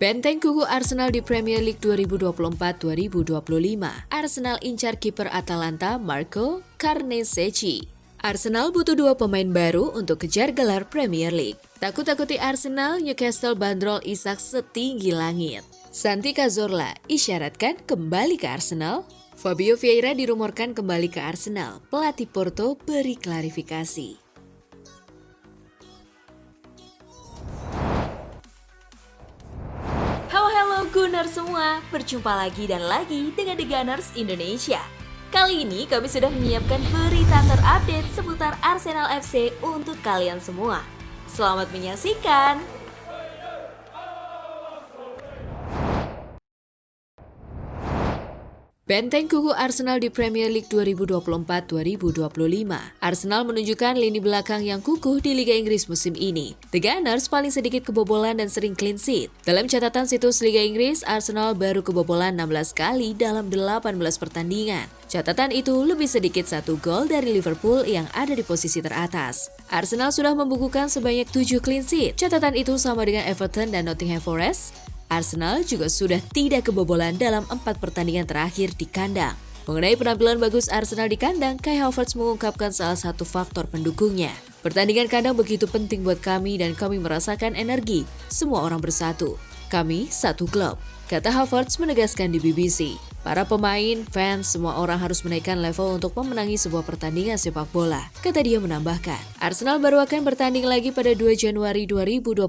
Benteng kuku Arsenal di Premier League 2024-2025. Arsenal incar kiper Atalanta Marco Carnesecchi. Arsenal butuh 2 pemain baru untuk kejar gelar Premier League. Takut-takuti Arsenal, Newcastle bandrol Isak setinggi langit. Santi Cazorla isyaratkan kembali ke Arsenal. Fabio Vieira dirumorkan kembali ke Arsenal. Pelatih Porto beri klarifikasi. Halo Gunners semua, berjumpa lagi dan lagi dengan The Gunners Indonesia. Kali ini kami sudah menyiapkan berita terupdate seputar Arsenal FC untuk kalian semua. Selamat menyaksikan! Benteng kuku Arsenal di Premier League 2024-2025. Arsenal menunjukkan lini belakang yang kukuh di Liga Inggris musim ini. The Gunners paling sedikit kebobolan dan sering clean sheet. Dalam catatan situs Liga Inggris, Arsenal baru kebobolan 16 kali dalam 18 pertandingan. Catatan itu lebih sedikit 1 gol dari Liverpool yang ada di posisi teratas. Arsenal sudah membukukan sebanyak 7 clean sheet. Catatan itu sama dengan Everton dan Nottingham Forest. Arsenal juga sudah tidak kebobolan dalam 4 pertandingan terakhir di kandang. Mengenai penampilan bagus Arsenal di kandang, Kai Havertz mengungkapkan salah satu faktor pendukungnya. Pertandingan kandang begitu penting buat kami dan kami merasakan energi. Semua orang bersatu. Kami satu klub, kata Havertz menegaskan di BBC. Para pemain, fans, semua orang harus menaikkan level untuk memenangi sebuah pertandingan sepak bola, kata dia menambahkan. Arsenal baru akan bertanding lagi pada 2 Januari 2025.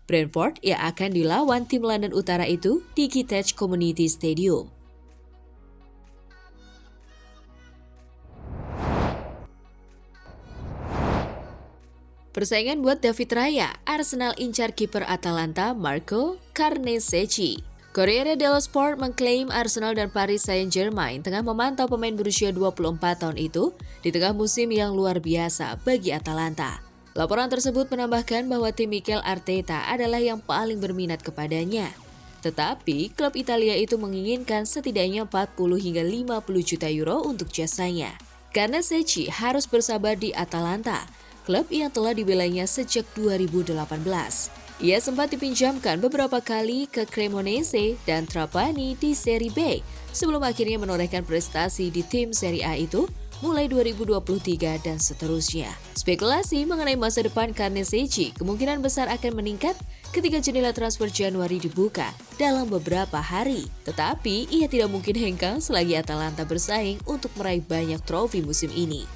Brentford yang akan dilawan tim London Utara itu di Kitech Community Stadium. Persaingan buat David Raya, Arsenal incar kiper Atalanta Marco Carnesecchi. Corriere dello Sport mengklaim Arsenal dan Paris Saint-Germain tengah memantau pemain berusia 24 tahun itu di tengah musim yang luar biasa bagi Atalanta. Laporan tersebut menambahkan bahwa tim Mikel Arteta adalah yang paling berminat kepadanya. Tetapi, klub Italia itu menginginkan setidaknya 40 hingga 50 juta euro untuk jasanya. Karena Secchi harus bersabar di Atalanta, klub yang telah dibelanya sejak 2018. Ia sempat dipinjamkan beberapa kali ke Cremonese dan Trapani di Serie B, sebelum akhirnya menorehkan prestasi di tim Serie A itu mulai 2023 dan seterusnya. Spekulasi mengenai masa depan Carnesecchi kemungkinan besar akan meningkat ketika jendela transfer Januari dibuka dalam beberapa hari. Tetapi ia tidak mungkin hengkang selagi Atalanta bersaing untuk meraih banyak trofi musim ini.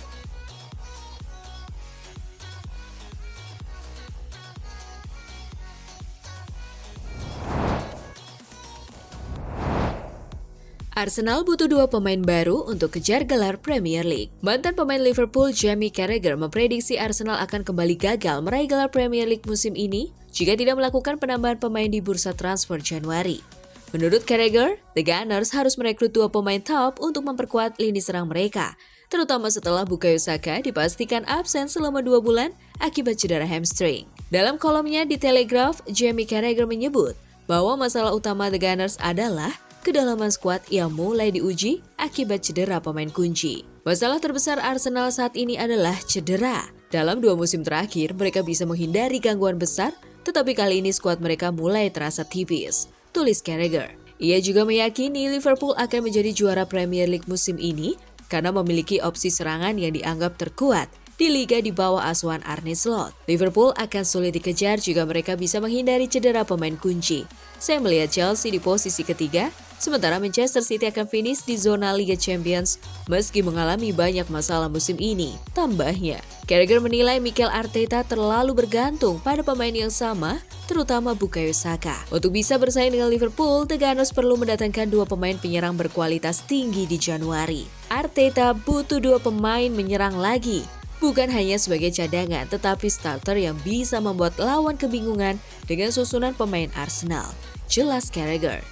Arsenal butuh 2 pemain baru untuk kejar gelar Premier League. Mantan pemain Liverpool Jamie Carragher memprediksi Arsenal akan kembali gagal meraih gelar Premier League musim ini jika tidak melakukan penambahan pemain di bursa transfer Januari. Menurut Carragher, The Gunners harus merekrut 2 pemain top untuk memperkuat lini serang mereka, terutama setelah Bukayo Saka dipastikan absen selama 2 bulan akibat cedera hamstring. Dalam kolomnya di Telegraph, Jamie Carragher menyebut bahwa masalah utama The Gunners adalah kedalaman skuad yang mulai diuji akibat cedera pemain kunci. Masalah terbesar Arsenal saat ini adalah cedera. Dalam 2 musim terakhir, mereka bisa menghindari gangguan besar, tetapi kali ini skuad mereka mulai terasa tipis, tulis Carragher. Ia juga meyakini Liverpool akan menjadi juara Premier League musim ini karena memiliki opsi serangan yang dianggap terkuat di liga di bawah asuhan Arne Slot. Liverpool akan sulit dikejar jika mereka bisa menghindari cedera pemain kunci. Saya melihat Chelsea di posisi ketiga, sementara Manchester City akan finish di zona Liga Champions meski mengalami banyak masalah musim ini, tambahnya. Carragher menilai Mikel Arteta terlalu bergantung pada pemain yang sama, terutama Bukayo Saka. Untuk bisa bersaing dengan Liverpool, The Gunners perlu mendatangkan 2 pemain penyerang berkualitas tinggi di Januari. Arteta butuh 2 pemain menyerang lagi. Bukan hanya sebagai cadangan, tetapi starter yang bisa membuat lawan kebingungan dengan susunan pemain Arsenal, jelas Carragher.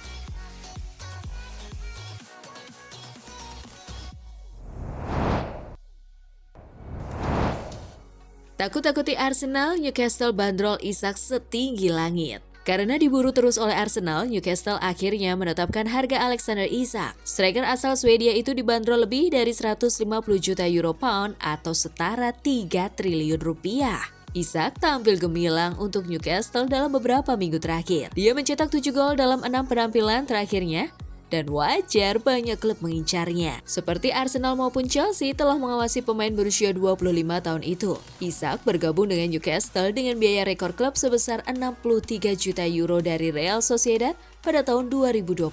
Takut-takuti Arsenal, Newcastle bandrol Isak setinggi langit. Karena diburu terus oleh Arsenal, Newcastle akhirnya menetapkan harga Alexander Isak. Striker asal Swedia itu dibanderol lebih dari 150 juta euro pound atau setara 3 triliun rupiah. Isak tampil gemilang untuk Newcastle dalam beberapa minggu terakhir. Dia mencetak 7 gol dalam 6 penampilan terakhirnya, dan wajar banyak klub mengincarnya. Seperti Arsenal maupun Chelsea telah mengawasi pemain berusia 25 tahun itu. Isak bergabung dengan Newcastle dengan biaya rekor klub sebesar 63 juta euro dari Real Sociedad pada tahun 2022.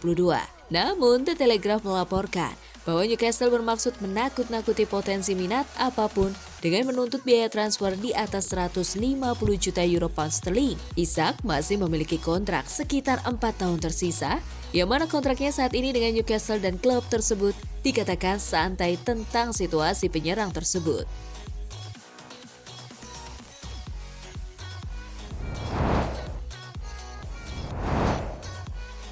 Namun, The Telegraph melaporkan bahwa Newcastle bermaksud menakut-nakuti potensi minat apapun dengan menuntut biaya transfer di atas 150 juta euro pound sterling. Isak masih memiliki kontrak sekitar 4 tahun tersisa, yang mana kontraknya saat ini dengan Newcastle dan klub tersebut dikatakan santai tentang situasi penyerang tersebut.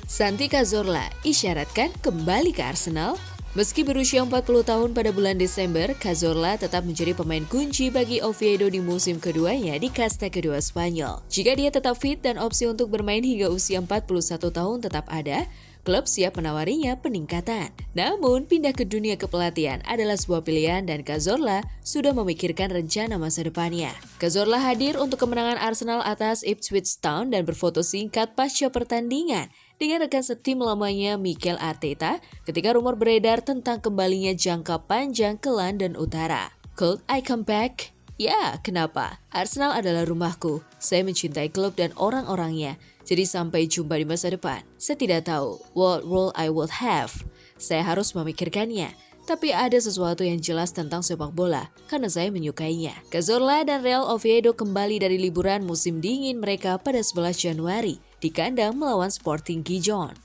Santi Cazorla isyaratkan kembali ke Arsenal. Meski berusia 40 tahun pada bulan Desember, Cazorla tetap menjadi pemain kunci bagi Oviedo di musim keduanya di kasta kedua Spanyol. Jika dia tetap fit dan opsi untuk bermain hingga usia 41 tahun tetap ada, klub siap menawarinya peningkatan. Namun, pindah ke dunia kepelatihan adalah sebuah pilihan dan Cazorla sudah memikirkan rencana masa depannya. Cazorla hadir untuk kemenangan Arsenal atas Ipswich Town dan berfoto singkat pasca pertandingan dengan rekan setim lamanya Mikel Arteta ketika rumor beredar tentang kembalinya jangka panjang ke London Utara. Could I come back? Ya, kenapa? Arsenal adalah rumahku. Saya mencintai klub dan orang-orangnya. Jadi sampai jumpa di masa depan. Saya tidak tahu what role I would have. Saya harus memikirkannya. Tapi ada sesuatu yang jelas tentang sepak bola, karena saya menyukainya. Cazorla dan Real Oviedo kembali dari liburan musim dingin mereka pada 11 Januari di kandang melawan Sporting Gijon.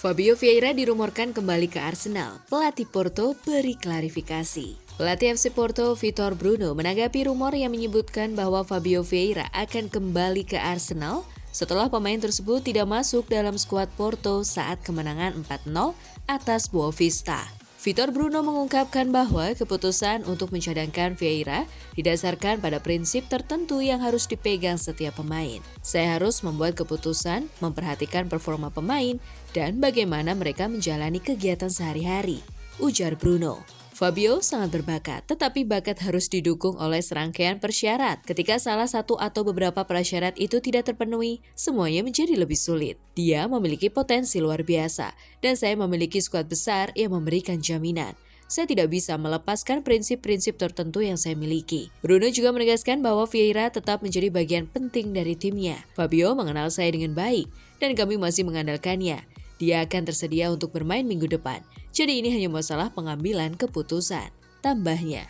Fabio Vieira dirumorkan kembali ke Arsenal. Pelatih Porto beri klarifikasi. Pelatih FC Porto Vitor Bruno menanggapi rumor yang menyebutkan bahwa Fabio Vieira akan kembali ke Arsenal setelah pemain tersebut tidak masuk dalam skuad Porto saat kemenangan 4-0 atas Boavista. Vitor Bruno mengungkapkan bahwa keputusan untuk mencadangkan Vieira didasarkan pada prinsip tertentu yang harus dipegang setiap pemain. Saya harus membuat keputusan, memperhatikan performa pemain, dan bagaimana mereka menjalani kegiatan sehari-hari, ujar Bruno. Fabio sangat berbakat, tetapi bakat harus didukung oleh serangkaian persyarat. Ketika salah satu atau beberapa prasyarat itu tidak terpenuhi, semuanya menjadi lebih sulit. Dia memiliki potensi luar biasa, dan saya memiliki skuad besar yang memberikan jaminan. Saya tidak bisa melepaskan prinsip-prinsip tertentu yang saya miliki. Bruno juga menegaskan bahwa Vieira tetap menjadi bagian penting dari timnya. Fabio mengenal saya dengan baik, dan kami masih mengandalkannya. Dia akan tersedia untuk bermain minggu depan. Jadi ini hanya masalah pengambilan keputusan, tambahnya.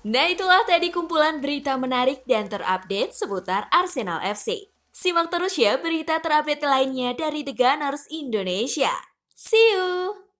Nah, itulah tadi kumpulan berita menarik dan terupdate seputar Arsenal FC. Simak terus ya berita terupdate lainnya dari The Gunners Indonesia. See you!